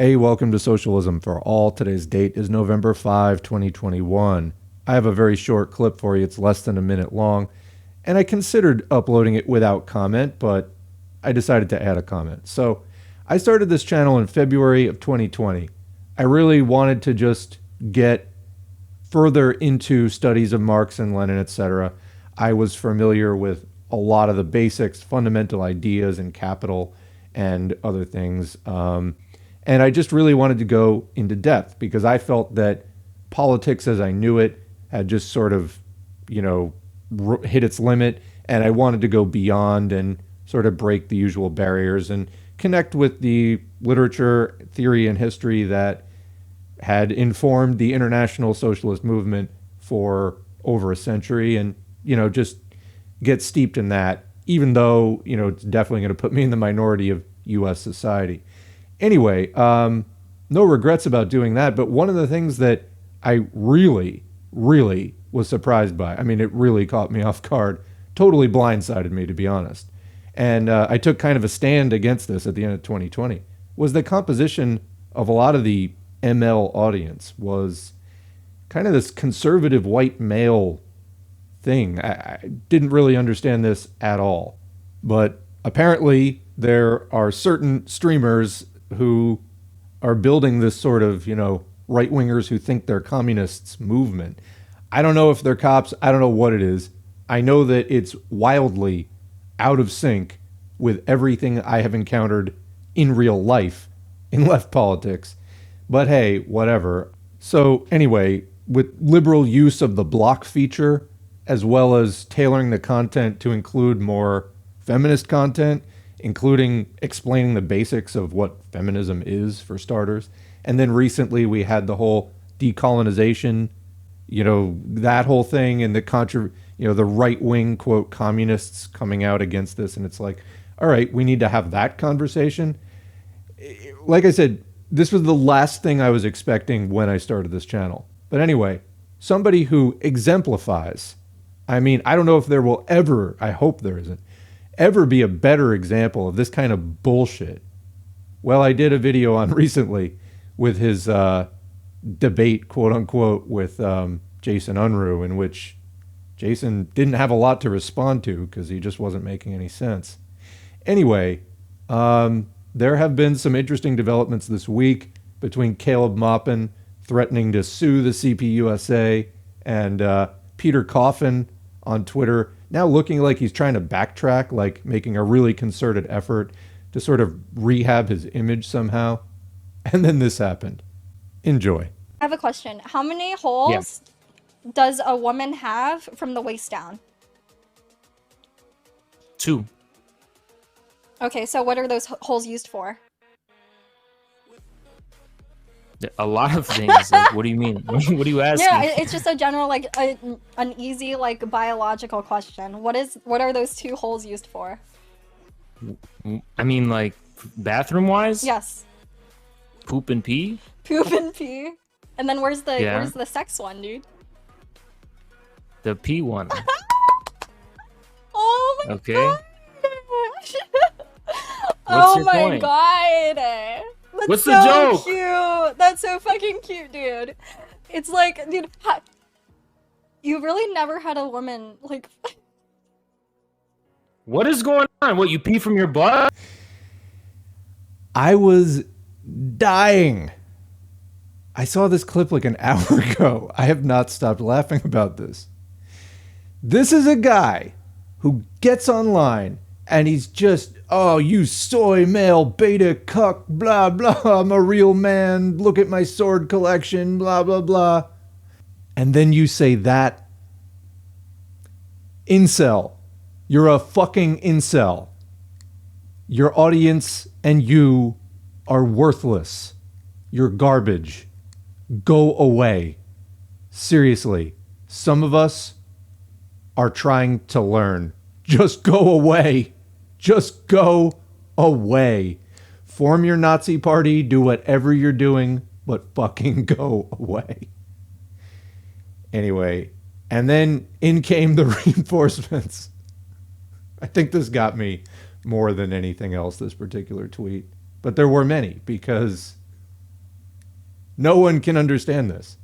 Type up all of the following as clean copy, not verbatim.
Hey, welcome to Socialism for All. Today's date is November 5, 2021. I have a very short clip for you. It's less than a minute long, and I considered uploading it without comment, but I decided to add a comment. So I started this channel in February of 2020. I really wanted to just get further into studies of Marx and Lenin, etc. I was familiar with a lot of the basics, fundamental ideas in Capital and other things. And I just really wanted to go into depth because I felt that politics as I knew it had just sort of, hit its limit. And I wanted to go beyond and sort of break the usual barriers and connect with the literature, theory, and history that had informed the international socialist movement for over a century and, just get steeped in that, even though, it's definitely going to put me in the minority of U.S. society. Anyway, no regrets about doing that. But one of the things that I really, really was surprised by, it really caught me off guard, totally blindsided me, to be honest. And I took kind of a stand against this at the end of 2020, was the composition of a lot of the ML audience was kind of this conservative white male thing. I didn't really understand this at all. But apparently there are certain streamers who are building this sort of, right-wingers who think they're communists movement. I don't know if they're cops. I don't know what it is. I know that it's wildly out of sync with everything I have encountered in real life in left politics. But hey, whatever. So anyway, with liberal use of the block feature, as well as tailoring the content to include more feminist content, including explaining the basics of what feminism is, for starters. And then recently we had the whole decolonization, that whole thing, and the right-wing, quote, communists coming out against this. And it's like, all right, we need to have that conversation. Like I said, this was the last thing I was expecting when I started this channel. But anyway, somebody who exemplifies, I don't know if there will ever, I hope there isn't, ever be a better example of this kind of bullshit. Well, I did a video on recently with his debate, quote unquote, with Jason Unruh, in which Jason didn't have a lot to respond to because he just wasn't making any sense. Anyway, there have been some interesting developments this week between Caleb Maupin threatening to sue the CPUSA and Peter Coffin on Twitter now looking like he's trying to backtrack, like making a really concerted effort to sort of rehab his image somehow. And then this happened. Enjoy. I have a question. How many holes does a woman have from the waist down? 2. Okay, so what are those holes used for? A lot of things. Like, what do you mean? What are you asking? Yeah, it's just a general, an easy, biological question. What are those 2 holes used for? Like, bathroom-wise? Yes. Poop and pee? Poop and pee. And then where's the sex one, dude? The pee one. Oh my god. What's your my point? god. That's What's so the joke? Cute. That's so fucking cute, dude. It's like, dude, you really never had a woman, What is going on? What, you pee from your butt? I was dying. I saw this clip like an hour ago. I have not stopped laughing about this. This is a guy who gets online and he's just, oh, you soy male beta cuck, blah, blah, I'm a real man, look at my sword collection, blah, blah, blah. And then you say that. Incel. You're a fucking incel. Your audience and you are worthless. You're garbage. Go away. Seriously, some of us are trying to learn. Just go away. Just go away. Form your Nazi party, do whatever you're doing, but fucking go away. Anyway, and then in came the reinforcements. I think this got me more than anything else, this particular tweet. But there were many, because No one can understand this.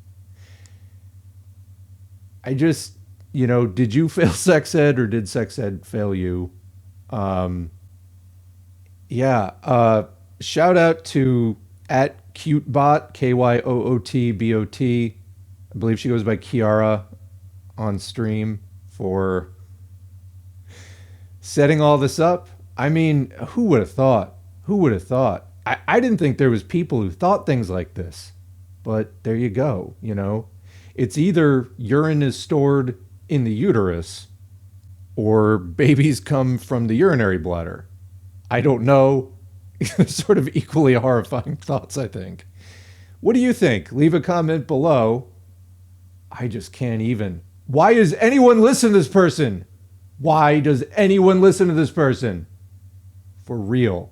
I just, did you fail sex ed or did sex ed fail you? Shout out to @CuteBot, KYOOTBOT. I believe she goes by Kiara on stream for setting all this up. I mean, who would have thought? Who would have thought? I didn't think there was people who thought things like this. But there you go, It's either urine is stored in the uterus or babies come from the urinary bladder. I don't know. Sort of equally horrifying thoughts, I think. What do you think? Leave a comment below. I just can't even. Why does anyone listen to this person? Why does anyone listen to this person? For real.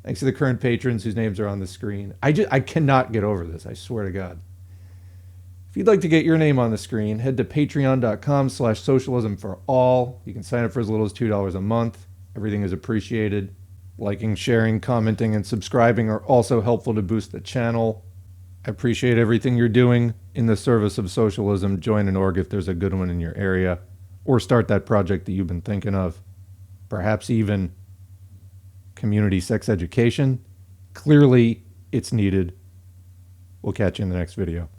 Thanks to the current patrons whose names are on the screen. I cannot get over this, I swear to God. If you'd like to get your name on the screen, head to patreon.com/socialism for all. You can sign up for as little as $2 a month. Everything is appreciated. Liking, sharing, commenting, and subscribing are also helpful to boost the channel. I appreciate everything you're doing in the service of socialism. Join an org if there's a good one in your area, or start that project that you've been thinking of. Perhaps even community sex education. Clearly, it's needed. We'll catch you in the next video.